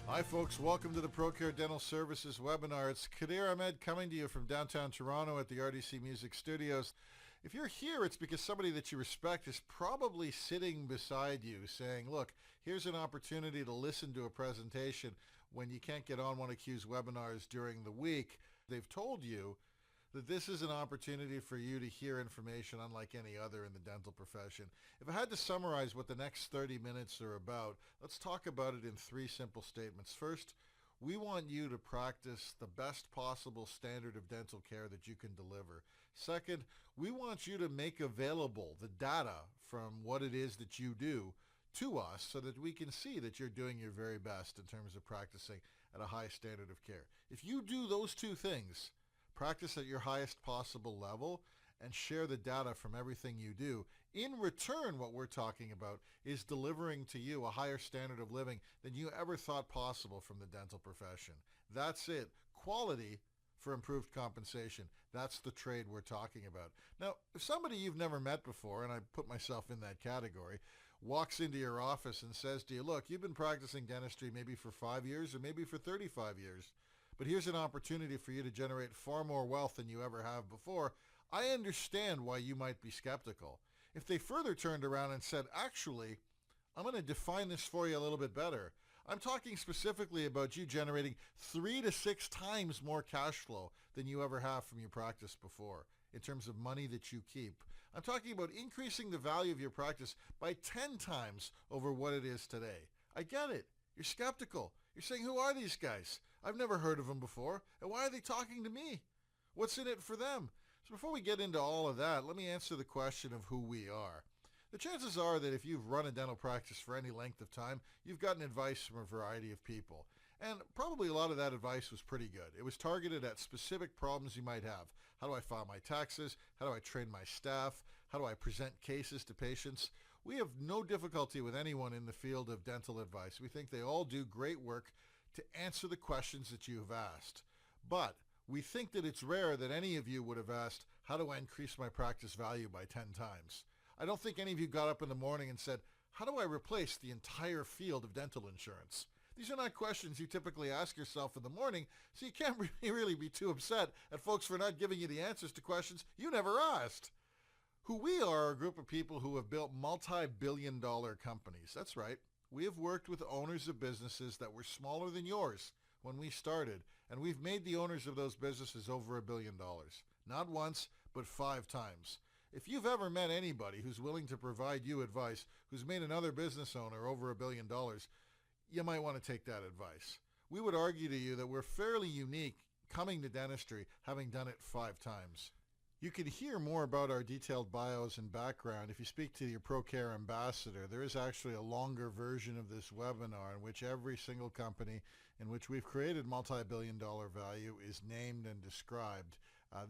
Hi folks, welcome to the ProCare Dental Services webinar. It's Kadir Ahmed coming to you from downtown Toronto at the RDC Music Studios. If you're here, it's because somebody that you respect is probably sitting beside you saying, look, here's an opportunity to listen to a presentation when you can't get on one of Q's webinars during the week. They've told you that this is an opportunity for you to hear information unlike any other in the dental profession. If I had to summarize what the next 30 minutes are about, let's talk about it in three simple statements. First, we want you to practice the best possible standard of dental care that you can deliver. Second, we want you to make available the data from what it is that you do to us so that we can see that you're doing your very best in terms of practicing at a high standard of care. If you do those two things, practice at your highest possible level, and share the data from everything you do. In return, what we're talking about is delivering to you a higher standard of living than you ever thought possible from the dental profession. That's it. Quality for improved compensation. That's the trade we're talking about. Now, if somebody you've never met before, and I put myself in that category, walks into your office and says to you, look, you've been practicing dentistry maybe for 5 years or maybe for 35 years. But here's an opportunity for you to generate far more wealth than you ever have before. I understand why you might be skeptical. If they further turned around and said, actually, I'm going to define this for you a little bit better. I'm talking specifically about you generating 3 to 6 times more cash flow than you ever have from your practice before in terms of money that you keep. I'm talking about increasing the value of your practice by 10 times over what it is today. I get it. You're skeptical. You're saying, who are these guys? I've never heard of them before. And why are they talking to me? What's in it for them? So before we get into all of that, let me answer the question of who we are. The chances are that if you've run a dental practice for any length of time, you've gotten advice from a variety of people. And probably a lot of that advice was pretty good. It was targeted at specific problems you might have. How do I file my taxes? How do I train my staff? How do I present cases to patients? We have no difficulty with anyone in the field of dental advice. We think they all do great work to answer the questions that you have asked. But we think that it's rare that any of you would have asked, how do I increase my practice value by 10 times? I don't think any of you got up in the morning and said, how do I replace the entire field of dental insurance? These are not questions you typically ask yourself in the morning, so you can't really be too upset at folks for not giving you the answers to questions you never asked. Who we are a group of people who have built multi-billion-dollar companies. That's right. We have worked with owners of businesses that were smaller than yours when we started, and we've made the owners of those businesses over $1 billion. Not once, but 5 times. If you've ever met anybody who's willing to provide you advice, who's made another business owner over $1 billion, you might want to take that advice. We would argue to you that we're fairly unique coming to dentistry, having done it 5 times. You can hear more about our detailed bios and background if you speak to your ProCare ambassador. There is actually a longer version of this webinar in which every single company in which we've created multi-billion-dollar value is named and described.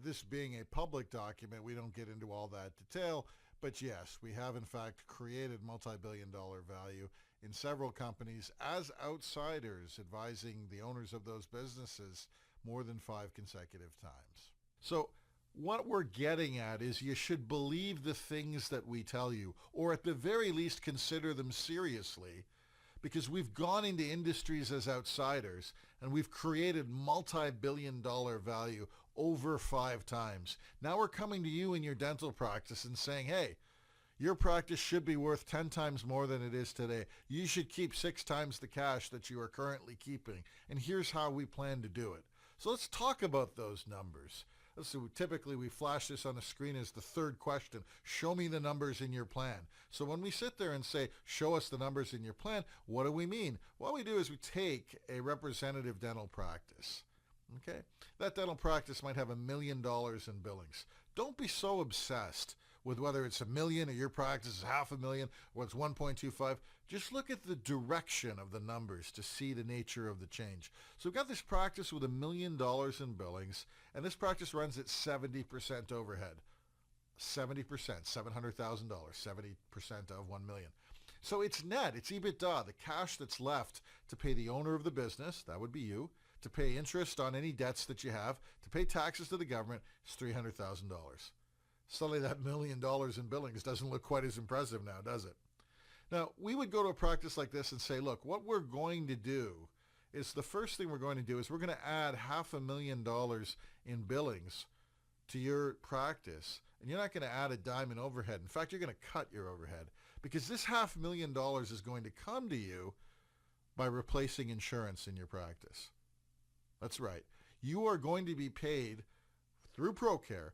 This being a public document, we don't get into all that detail, but yes, we have in fact created multi-billion-dollar value in several companies as outsiders, advising the owners of those businesses more than 5 consecutive times. So what we're getting at is you should believe the things that we tell you, or at the very least consider them seriously, because we've gone into industries as outsiders and we've created multi-billion-dollar value over 5 times. Now we're coming to you in your dental practice and saying, hey, your practice should be worth 10 times more than it is today. You should keep 6 times the cash that you are currently keeping. And here's how we plan to do it. So let's talk about those numbers. So typically we flash this on the screen as the third question. Show me the numbers in your plan. So when we sit there and say, show us the numbers in your plan, what do we mean? What we do is we take a representative dental practice. Okay? That dental practice might have $1 million in billings. Don't be so obsessed with whether it's $1 million or your practice is $500,000 or it's 1.25. Just look at the direction of the numbers to see the nature of the change. So we've got this practice with $1 million in billings, and this practice runs at 70% overhead. 70%, $700,000, 70% of 1 million. So it's net, it's EBITDA, the cash that's left to pay the owner of the business, that would be you, to pay interest on any debts that you have, to pay taxes to the government, is $300,000. Suddenly that $1 million in billings doesn't look quite as impressive now, does it? Now, we would go to a practice like this and say, look, what we're going to do is the first thing we're going to do is we're going to add $500,000 in billings to your practice. And you're not going to add a dime in overhead. In fact, you're going to cut your overhead, because this $500,000 is going to come to you by replacing insurance in your practice. That's right. You are going to be paid through ProCare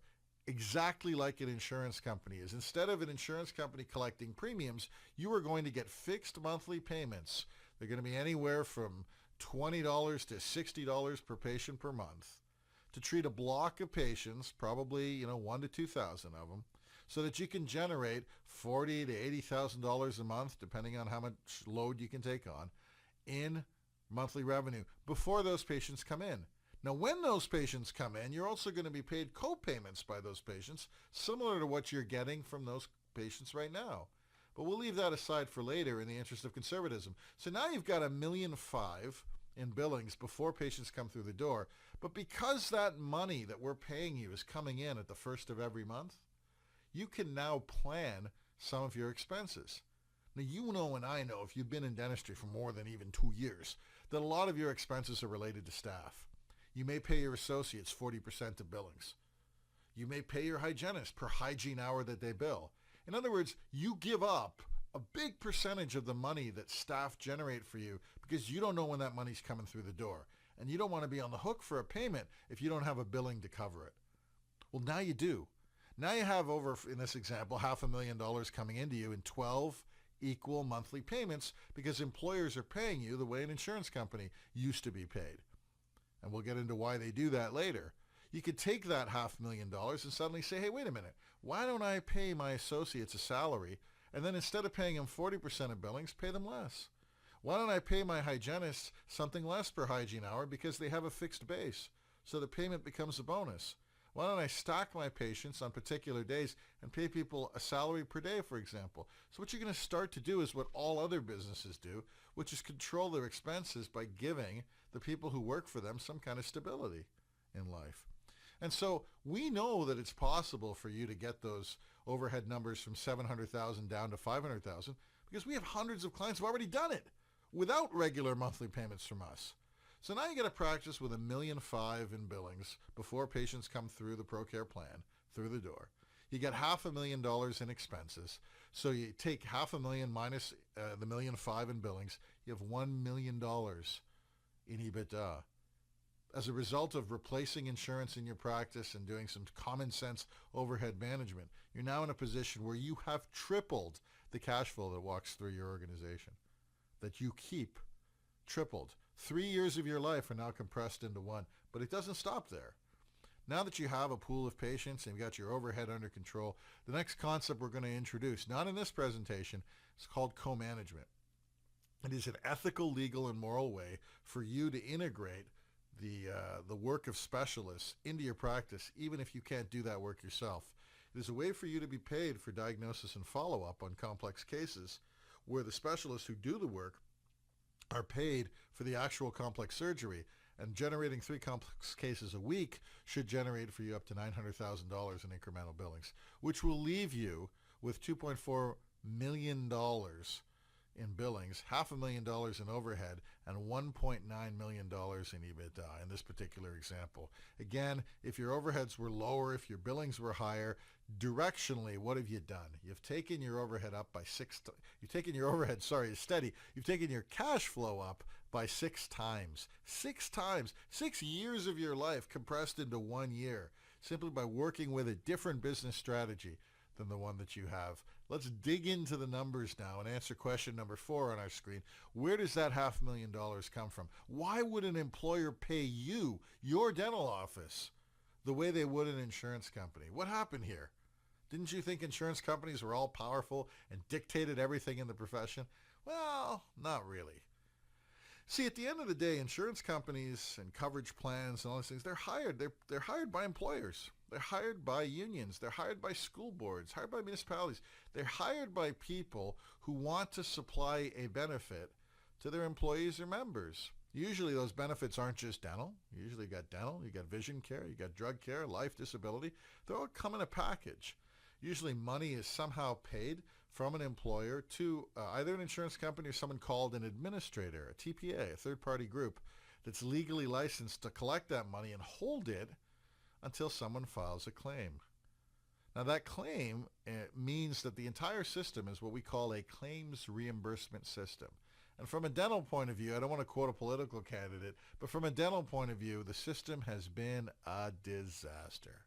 exactly like an insurance company is. Instead of an insurance company collecting premiums, you are going to get fixed monthly payments. They're going to be anywhere from $20 to $60 per patient per month to treat a block of patients, probably 1,000 to 2,000 of them, so that you can generate $40,000 to $80,000 a month, depending on how much load you can take on, in monthly revenue before those patients come in. Now, when those patients come in, you're also going to be paid co-payments by those patients, similar to what you're getting from those patients right now. But we'll leave that aside for later in the interest of conservatism. So now you've got $1.5 million in billings before patients come through the door. But because that money that we're paying you is coming in at the first of every month, you can now plan some of your expenses. Now, you know and I know, if you've been in dentistry for more than even 2 years, that a lot of your expenses are related to staff. You may pay your associates 40% of billings. You may pay your hygienist per hygiene hour that they bill. In other words, you give up a big percentage of the money that staff generate for you because you don't know when that money's coming through the door. And you don't want to be on the hook for a payment if you don't have a billing to cover it. Well, now you do. Now you have over, in this example, $500,000 coming into you in 12 equal monthly payments because employers are paying you the way an insurance company used to be paid. And we'll get into why they do that later. You could take that $500,000 and suddenly say, hey, wait a minute, why don't I pay my associates a salary, and then instead of paying them 40% of billings, pay them less? Why don't I pay my hygienists something less per hygiene hour because they have a fixed base, so the payment becomes a bonus? Why don't I stack my patients on particular days and pay people a salary per day, for example? So what you're going to start to do is what all other businesses do, which is control their expenses by giving the people who work for them some kind of stability in life. And so we know that it's possible for you to get those overhead numbers from 700,000 down to 500,000 because we have hundreds of clients who have already done it without regular monthly payments from us. So now you get to practice with $1.5 million in billings before patients come through the ProCare plan, through the door. You get $500,000 in expenses. So you take $500,000 minus the $1.5 million in billings, you have $1 million in EBITDA. As a result of replacing insurance in your practice and doing some common sense overhead management, you're now in a position where you have tripled the cash flow that walks through your organization, that you keep tripled. 3 years of your life are now compressed into one, but it doesn't stop there. Now that you have a pool of patients and you've got your overhead under control, the next concept we're going to introduce, not in this presentation, is called co-management. It is an ethical, legal, and moral way for you to integrate the work of specialists into your practice, even if you can't do that work yourself. It is a way for you to be paid for diagnosis and follow-up on complex cases, where the specialists who do the work are paid for the actual complex surgery, and generating 3 complex cases a week should generate for you up to $900,000 in incremental billings, which will leave you with $2.4 million in billings, $500,000 in overhead, and $1.9 million in EBITDA in this particular example. Again, if your overheads were lower, if your billings were higher, directionally, what have you done? You've taken your overhead up by steady. You've taken your cash flow up by 6 times. 6 times. 6 years of your life compressed into 1 year, simply by working with a different business strategy than the one that you have. Let's dig into the numbers now and answer question number 4 on our screen. Where does that $500,000 come from? Why would an employer pay you, your dental office, the way they would an insurance company? What happened here? Didn't you think insurance companies were all powerful and dictated everything in the profession? Well, not really. See, at the end of the day, insurance companies and coverage plans and all these things, they're hired. They're hired by employers. They're hired by unions. They're hired by school boards, hired by municipalities. They're hired by people who want to supply a benefit to their employees or members. Usually those benefits aren't just dental. Usually you got dental, you got vision care, you got drug care, life, disability. They all come in a package. Usually money is somehow paid from an employer to either an insurance company or someone called an administrator, a TPA, a third-party group that's legally licensed to collect that money and hold it until someone files a claim. Now that claim means that the entire system is what we call a claims reimbursement system. And from a dental point of view, I don't want to quote a political candidate, but from a dental point of view, the system has been a disaster.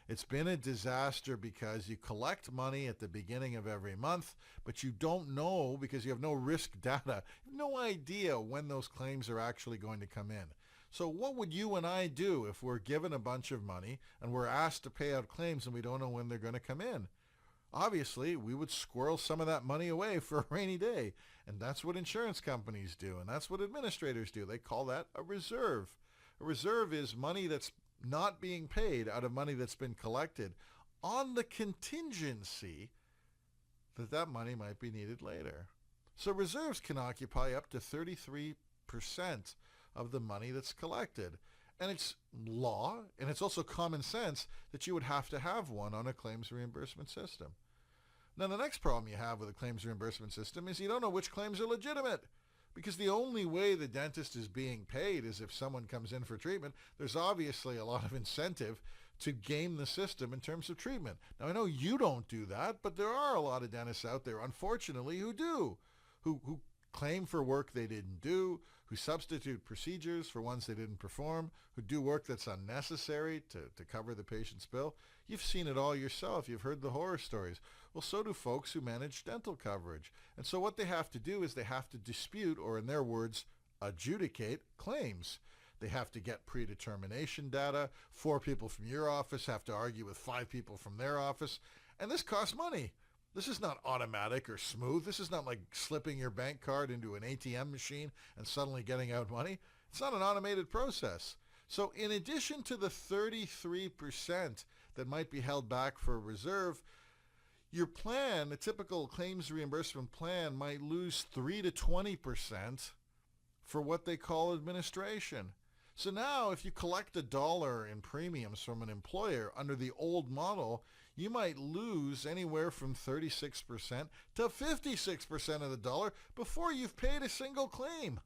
It's been a disaster because you collect money at the beginning of every month, but you don't know, because you have no risk data, you have no idea when those claims are actually going to come in. So what would you and I do if we're given a bunch of money and we're asked to pay out claims and we don't know when they're going to come in? Obviously, we would squirrel some of that money away for a rainy day. And that's what insurance companies do, and that's what administrators do. They call that a reserve. A reserve is money that's not being paid out of money that's been collected on the contingency that that money might be needed later. So reserves can occupy up to 33% of the money that's collected. And it's law, and it's also common sense that you would have to have one on a claims reimbursement system. Now, the next problem you have with a claims reimbursement system is you don't know which claims are legitimate, because the only way the dentist is being paid is if someone comes in for treatment. There's obviously a lot of incentive to game the system in terms of treatment. Now, I know you don't do that, but there are a lot of dentists out there, unfortunately, who do, who claim for work they didn't do, who substitute procedures for ones they didn't perform, who do work that's unnecessary to cover the patient's bill. You've seen it all yourself. You've heard the horror stories. Well, so do folks who manage dental coverage. And so what they have to do is they have to dispute, or in their words, adjudicate claims. They have to get predetermination data. 4 people from your office have to argue with 5 people from their office. And this costs money. This is not automatic or smooth. This is not like slipping your bank card into an ATM machine and suddenly getting out money. It's not an automated process. So in addition to the 33% that might be held back for a reserve, your plan, a typical claims reimbursement plan, might lose 3 to 20% for what they call administration. So now if you collect $1 in premiums from an employer under the old model, you might lose anywhere from 36% to 56% of the dollar before you've paid a single claim.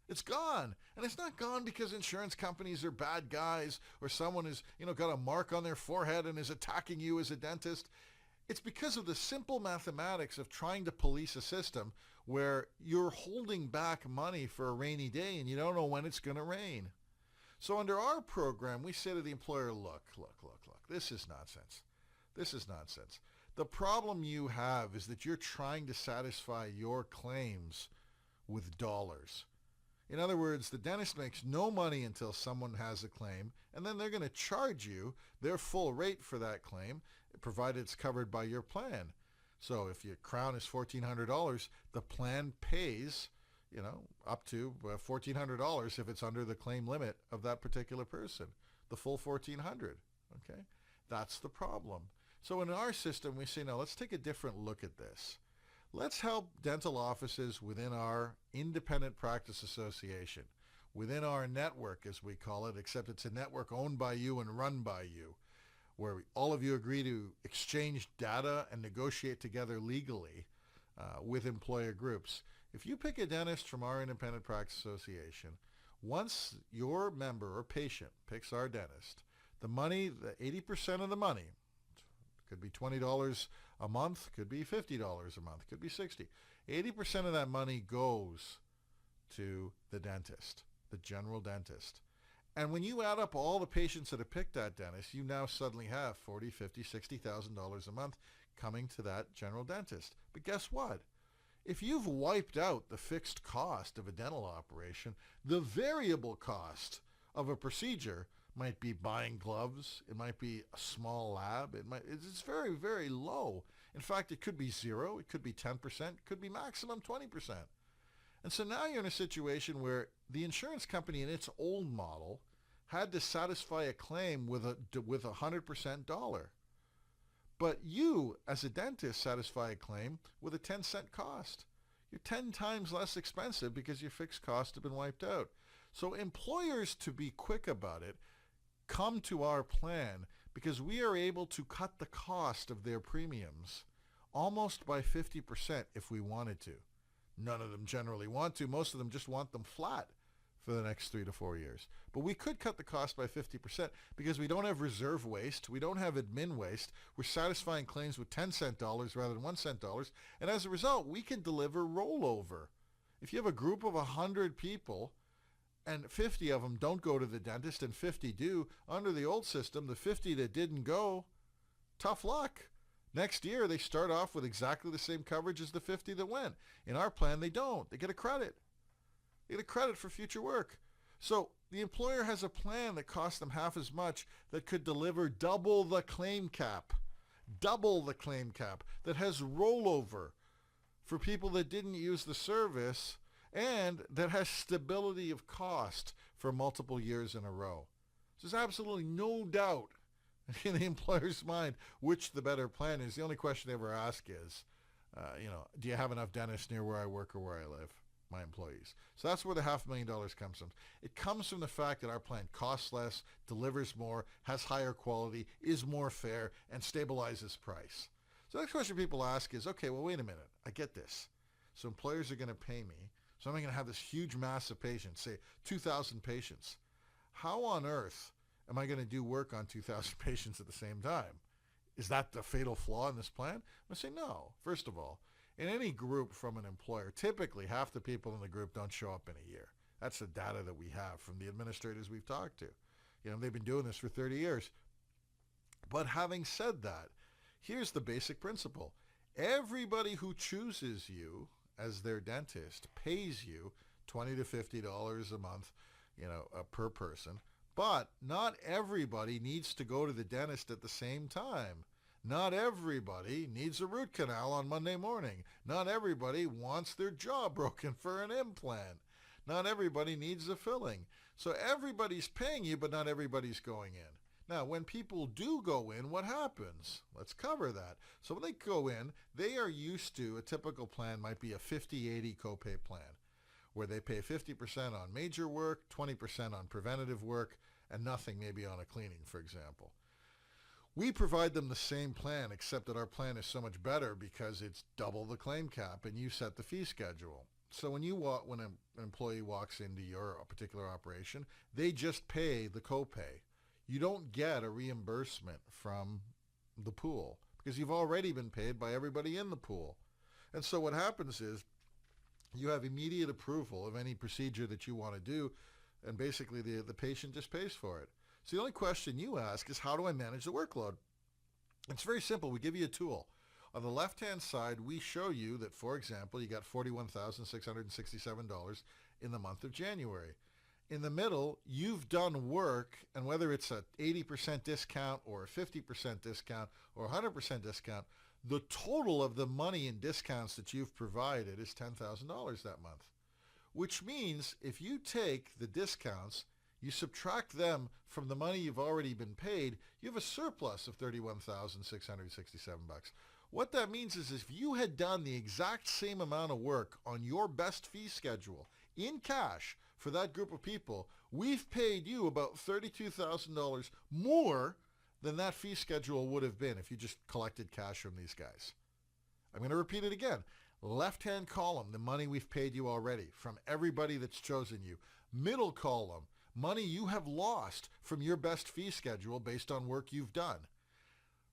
It's gone. And it's not gone because insurance companies are bad guys or someone has, got a mark on their forehead and is attacking you as a dentist. It's because of the simple mathematics of trying to police a system where you're holding back money for a rainy day and you don't know when it's going to rain. So under our program, we say to the employer, look, this is nonsense. This is nonsense. The problem you have is that you're trying to satisfy your claims with dollars. In other words, the dentist makes no money until someone has a claim, and then they're going to charge you their full rate for that claim, provided it's covered by your plan. So if your crown is $1,400, the plan pays, up to $1,400 if it's under the claim limit of that particular person, the full $1,400. Okay, that's the problem. So in our system, we say, no, let's take a different look at this. Let's help dental offices within our independent practice association, within our network, as we call it, except it's a network owned by you and run by you, where all of you agree to exchange data and negotiate together legally with employer groups. If you pick a dentist from our independent practice association, once your member or patient picks our dentist, the money, the 80% of the money, could be $20 a month, could be $50 a month, could be $60. 80% of that money goes to the dentist, the general dentist. And when you add up all the patients that have picked that dentist, you now suddenly have $40,000, $50,000, $60,000 a month coming to that general dentist. But guess what? If you've wiped out the fixed cost of a dental operation, the variable cost of a procedure might be buying gloves. It might be a small lab. It's very, very low. In fact, it could be 0. It could be 10%. It could be maximum 20%. And so now you're in a situation where the insurance company in its old model had to satisfy a claim with a 100% dollar. But you, as a dentist, satisfy a claim with a 10-cent cost. You're 10 times less expensive because your fixed costs have been wiped out. So employers, to be quick about it, come to our plan because we are able to cut the cost of their premiums almost by 50% if we wanted to. None of them generally want to. Most of them just want them flat for the next 3 to 4 years. But we could cut the cost by 50% because we don't have reserve waste. We don't have admin waste. We're satisfying claims with 10-cent dollars rather than 1-cent dollars. And as a result, we can deliver rollover. If you have a group of 100 people and 50 of them don't go to the dentist and 50 do, under the old system, the 50 that didn't go, tough luck. Next year, they start off with exactly the same coverage as the 50 that went. In our plan, they don't. They get a credit. They get a credit for future work. So the employer has a plan that costs them half as much that could deliver double the claim cap. Double the claim cap that has rollover for people that didn't use the service and that has stability of cost for multiple years in a row. So there's absolutely no doubt in the employer's mind which the better plan is. The only question they ever ask is, do you have enough dentists near where I work or where I live, my employees? So that's where the $500,000 comes from. It comes from the fact that our plan costs less, delivers more, has higher quality, is more fair, and stabilizes price. So the next question people ask is, okay, well, wait a minute. I get this. So employers are going to pay me. So I'm going to have this huge mass of patients, say 2,000 patients. How on earth am I going to do work on 2,000 patients at the same time? Is that the fatal flaw in this plan? I'm going to say no. First of all, in any group from an employer, typically half the people in the group don't show up in a year. That's the data that we have from the administrators we've talked to. They've been doing this for 30 years. But having said that, here's the basic principle. Everybody who chooses you as their dentist pays you $20 to $50 a month, per person. But not everybody needs to go to the dentist at the same time. Not everybody needs a root canal on Monday morning. Not everybody wants their jaw broken for an implant. Not everybody needs a filling. So everybody's paying you, but not everybody's going in. Now, when people do go in, what happens? Let's cover that. So when they go in, they are used to, a typical plan might be a 50-80 copay plan, where they pay 50% on major work, 20% on preventative work, and nothing maybe on a cleaning, for example. We provide them the same plan, except that our plan is so much better because it's double the claim cap and you set the fee schedule. So when an employee walks into your particular operation, they just pay the copay. You don't get a reimbursement from the pool because you've already been paid by everybody in the pool. And so what happens is you have immediate approval of any procedure that you want to do, and basically the patient just pays for it. So the only question you ask is, how do I manage the workload? It's very simple. We give you a tool. On the left-hand side, we show you that, for example, you got $41,667 in the month of January. In the middle, you've done work, and whether it's an 80% discount or a 50% discount or a 100% discount, the total of the money in discounts that you've provided is $10,000 that month. Which means if you take the discounts, you subtract them from the money you've already been paid, you have a surplus of $31,667. What that means is if you had done the exact same amount of work on your best fee schedule in cash for that group of people, we've paid you about $32,000 more than that fee schedule would have been if you just collected cash from these guys. I'm going to repeat it again. Left-hand column, the money we've paid you already from everybody that's chosen you. Middle column, money you have lost from your best fee schedule based on work you've done.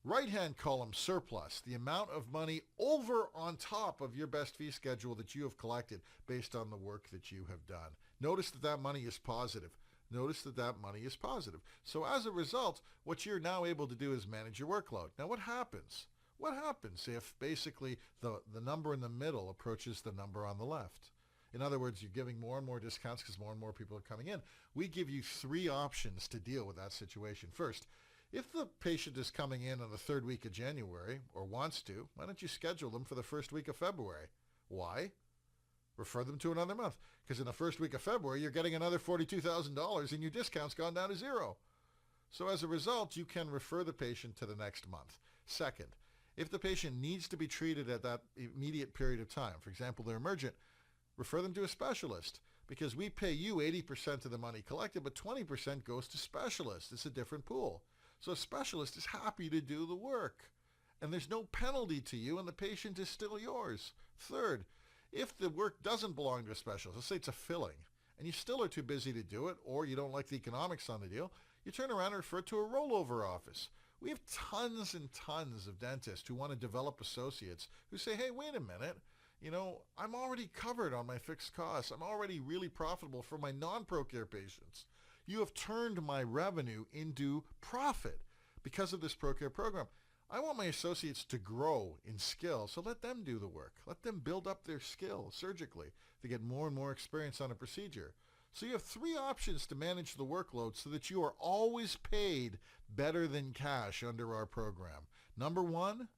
Right-hand column, surplus, the amount of money over on top of your best fee schedule that you have collected based on the work that you have done. Notice that that money is positive. Notice that that money is positive. So as a result, what you're now able to do is manage your workload. Now what happens? What happens if basically the number in the middle approaches the number on the left? In other words, you're giving more and more discounts because more and more people are coming in. We give you 3 options to deal with that situation. First, if the patient is coming in on the 3rd week of January or wants to, why don't you schedule them for the 1st week of February? Why? Refer them to another month. Because in the 1st week of February, you're getting another $42,000 and your discount's gone down to 0. So as a result, you can refer the patient to the next month. Second, if the patient needs to be treated at that immediate period of time, for example, they're emergent, refer them to a specialist because we pay you 80% of the money collected, but 20% goes to specialists. It's a different pool. So a specialist is happy to do the work. and there's no penalty to you, and the patient is still yours. Third, if the work doesn't belong to a specialist, let's say it's a filling, and you still are too busy to do it, or you don't like the economics on the deal, you turn around and refer it to a rollover office. We have tons and tons of dentists who want to develop associates who say, hey, wait a minute, I'm already covered on my fixed costs. I'm already really profitable for my non-ProCare patients. You have turned my revenue into profit because of this ProCare program. I want my associates to grow in skill, so let them do the work. Let them build up their skill surgically to get more and more experience on a procedure. So you have three options to manage the workload so that you are always paid better than cash under our program. Number one,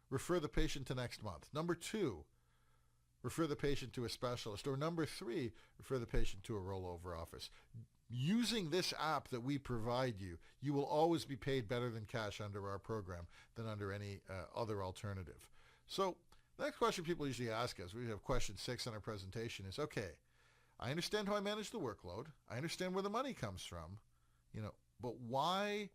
refer the patient to next month. Number two, refer the patient to a specialist. Or number three, refer the patient to a rollover office. Using this app that we provide you, you will always be paid better than cash under our program than under any other alternative. So the next question people usually ask us, we have question 6 on our presentation, is, okay, I understand how I manage the workload. I understand where the money comes from, but why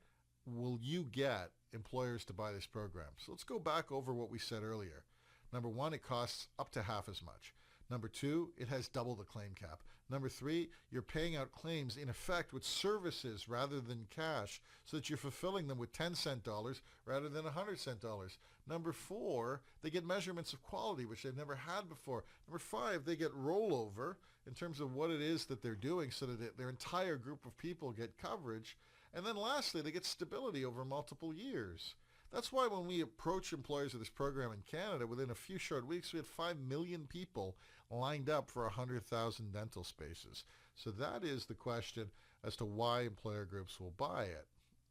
will you get employers to buy this program? So let's go back over what we said earlier. Number one, it costs up to half as much. Number two, it has double the claim cap. Number three, you're paying out claims in effect with services rather than cash so that you're fulfilling them with 10-cent dollars rather than 100-cent dollars. Number four, they get measurements of quality, which they've never had before. Number five, they get rollover in terms of what it is that they're doing so that their entire group of people get coverage. And then lastly, they get stability over multiple years. That's why when we approach employers of this program in Canada, within a few short weeks, we had 5 million people lined up for 100,000 dental spaces. So that is the question as to why employer groups will buy it.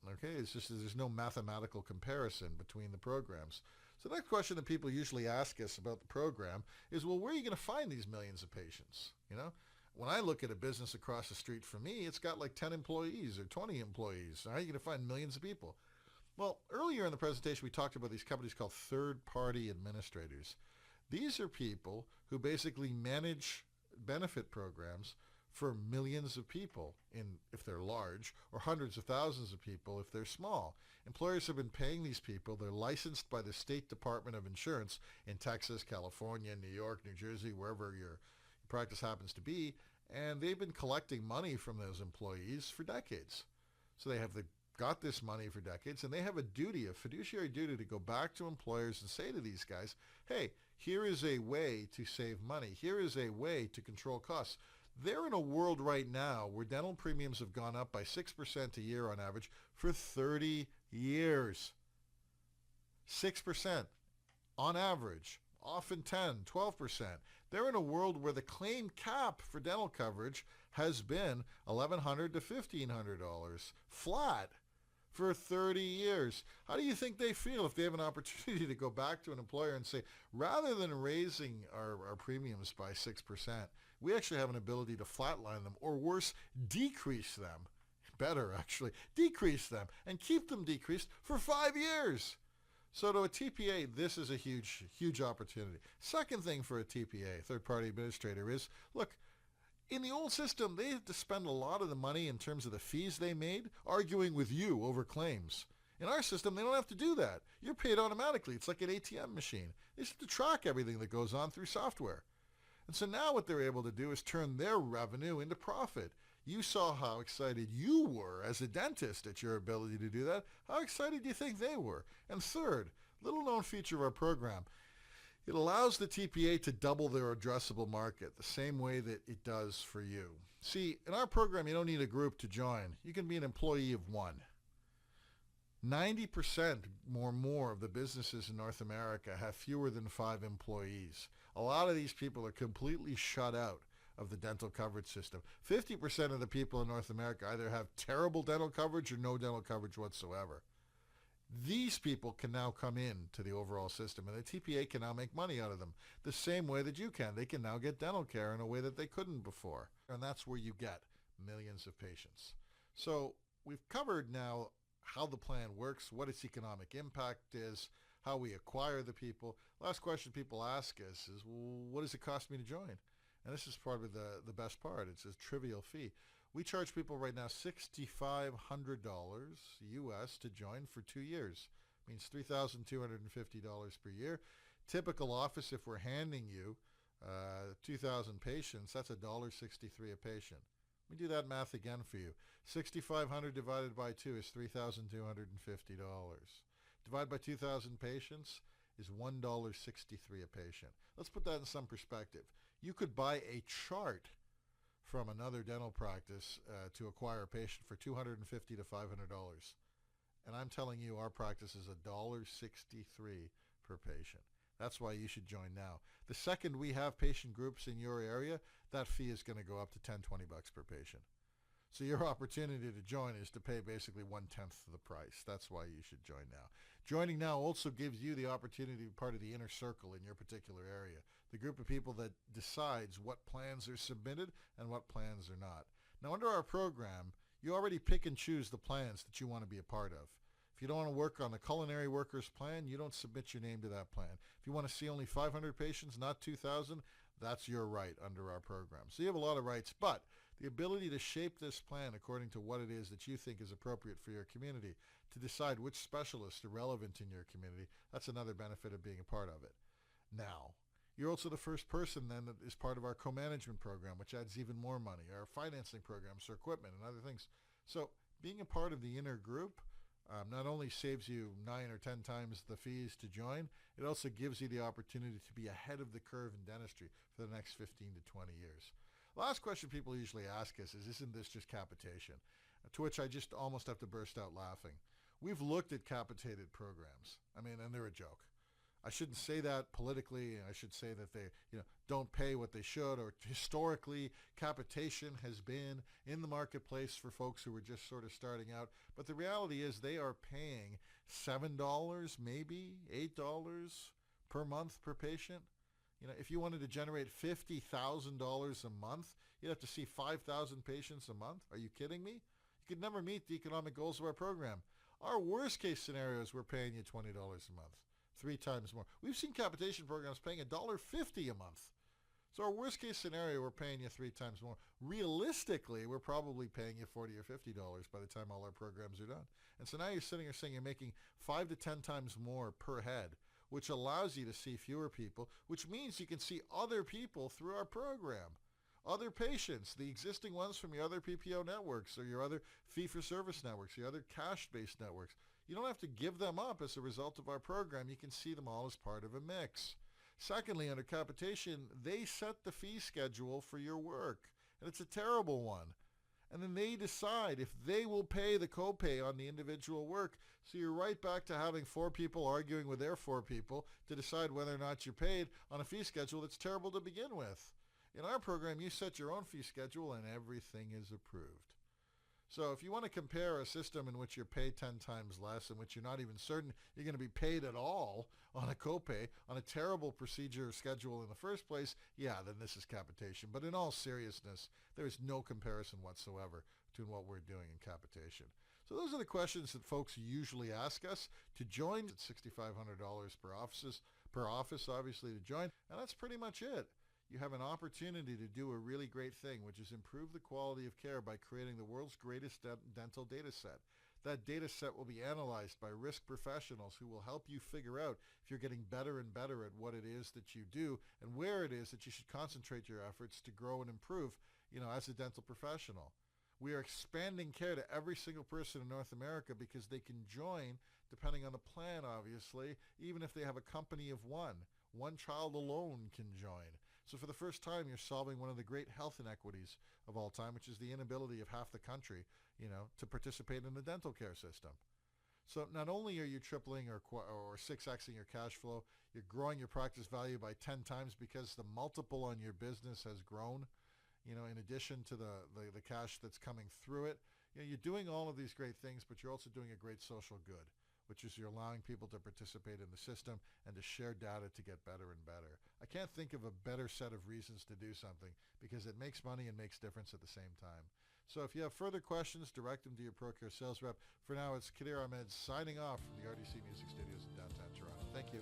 Okay, it's just there's no mathematical comparison between the programs. So the next question that people usually ask us about the program is, well, where are you going to find these millions of patients? When I look at a business across the street from me, it's got like 10 employees or 20 employees. How are you going to find millions of people? Well, earlier in the presentation, we talked about these companies called third-party administrators. These are people who basically manage benefit programs for millions of people if they're large, or hundreds of thousands of people if they're small. Employers have been paying these people. They're licensed by the State Department of Insurance in Texas, California, New York, New Jersey, wherever your practice happens to be, and they've been collecting money from those employees for decades. So they have got this money for decades, and they have a fiduciary duty to go back to employers and say to these guys, hey, here is a way to save money. Here is a way to control costs. They're in a world right now where dental premiums have gone up by 6% a year on average for 30 years. 6% on average, often 10, 12%. They're in a world where the claim cap for dental coverage has been $1,100 to $1,500 flat for 30 years. How do you think they feel if they have an opportunity to go back to an employer and say, rather than raising our premiums by 6%, we actually have an ability to flatline them, or worse, decrease them. Better, actually, decrease them and keep them decreased for 5 years. So to a TPA, this is a huge, huge opportunity. Second thing for a TPA, third-party administrator, is, look, in the old system, they had to spend a lot of the money in terms of the fees they made arguing with you over claims. In our system, they don't have to do that. You're paid automatically. It's like an ATM machine. They just have to track everything that goes on through software. And so now what they're able to do is turn their revenue into profit. You saw how excited you were as a dentist at your ability to do that. How excited do you think they were? And third, little known feature of our program, it allows the TPA to double their addressable market the same way that it does for you. See, in our program, you don't need a group to join. You can be an employee of one. 90% or more of the businesses in North America have fewer than 5 employees. A lot of these people are completely shut out of the dental coverage system. 50% of the people in North America either have terrible dental coverage or no dental coverage whatsoever. These people can now come in to the overall system, and the TPA can now make money out of them the same way that you can. They can now get dental care in a way that they couldn't before, and that's where you get millions of patients. So we've covered now how the plan works, what its economic impact is, how we acquire the people. Last question people ask us is, well, what does it cost me to join? And this is probably the best part. It's a trivial fee. We charge people right now $6,500 US to join for 2 years. means $3,250 per year. Typical office, if we're handing you 2,000 patients, that's $1.63 a patient. Let me do that math again for you. 6,500 divided by 2 is $3,250. Divided by 2,000 patients is $1.63 a patient. Let's put that in some perspective. You could buy a chart from another dental practice to acquire a patient for $250 to $500. And I'm telling you, our practice is $1.63 per patient. That's why you should join now. The second we have patient groups in your area, that fee is going to go up to $10, $20 per patient. So your opportunity to join is to pay basically 1/10 of the price. That's why you should join now. Joining now also gives you the opportunity to be part of the inner circle in your particular area, the group of people that decides what plans are submitted and what plans are not. Now, under our program, you already pick and choose the plans that you want to be a part of. If you don't want to work on the culinary workers plan, you don't submit your name to that plan. If you want to see only 500 patients, not 2,000, that's your right under our program. So you have a lot of rights, but the ability to shape this plan according to what it is that you think is appropriate for your community, to decide which specialists are relevant in your community, that's another benefit of being a part of it. Now, you're also the first person then that is part of our co-management program, which adds even more money, our financing programs for equipment and other things. So being a part of the inner group not only saves you 9 or 10 times the fees to join, it also gives you the opportunity to be ahead of the curve in dentistry for the next 15 to 20 years. Last question people usually ask us is, isn't this just capitation? To which I just almost have to burst out laughing. We've looked at capitated programs. I mean, and they're a joke. I shouldn't say that politically. I should say that they, don't pay what they should, or historically, capitation has been in the marketplace for folks who are just sort of starting out. But the reality is they are paying $7, maybe $8 per month per patient. If you wanted to generate $50,000 a month, you'd have to see 5,000 patients a month. Are you kidding me? You could never meet the economic goals of our program. Our worst case scenario is we're paying you $20 a month, 3 times more. We've seen capitation programs paying $1.50 a month. So our worst case scenario, we're paying you 3 times more. Realistically, we're probably paying you $40 or $50 by the time all our programs are done. And so now you're sitting here saying you're making 5 to 10 times more per head, which allows you to see fewer people, which means you can see other people through our program. Other patients, the existing ones from your other PPO networks or your other fee-for-service networks, your other cash-based networks. You don't have to give them up as a result of our program. You can see them all as part of a mix. Secondly, under capitation, they set the fee schedule for your work, and it's a terrible one. And then they decide if they will pay the copay on the individual work. So you're right back to having 4 people arguing with their 4 people to decide whether or not you're paid on a fee schedule that's terrible to begin with. In our program, you set your own fee schedule and everything is approved. So if you want to compare a system in which you're paid 10 times less, in which you're not even certain you're going to be paid at all on a copay, on a terrible procedure schedule in the first place, yeah, then this is capitation. But in all seriousness, there is no comparison whatsoever between what we're doing in capitation. So those are the questions that folks usually ask us. To join, it's $6,500 per office, obviously, to join, and that's pretty much it. You have an opportunity to do a really great thing, which is improve the quality of care by creating the world's greatest dental data set. That data set will be analyzed by risk professionals who will help you figure out if you're getting better and better at what it is that you do and where it is that you should concentrate your efforts to grow and improve, as a dental professional. We are expanding care to every single person in North America because they can join, depending on the plan, obviously, even if they have a company of one. One child alone can join. So for the first time, you're solving one of the great health inequities of all time, which is the inability of half the country, to participate in the dental care system. So not only are you tripling or 6xing your cash flow, you're growing your practice value by 10 times because the multiple on your business has grown, in addition to the cash that's coming through it. You're doing all of these great things, but you're also doing a great social good, which is you're allowing people to participate in the system and to share data to get better and better. I can't think of a better set of reasons to do something because it makes money and makes difference at the same time. So if you have further questions, direct them to your ProCare sales rep. For now, it's Kadir Ahmed signing off from the RDC Music Studios in downtown Toronto. Thank you.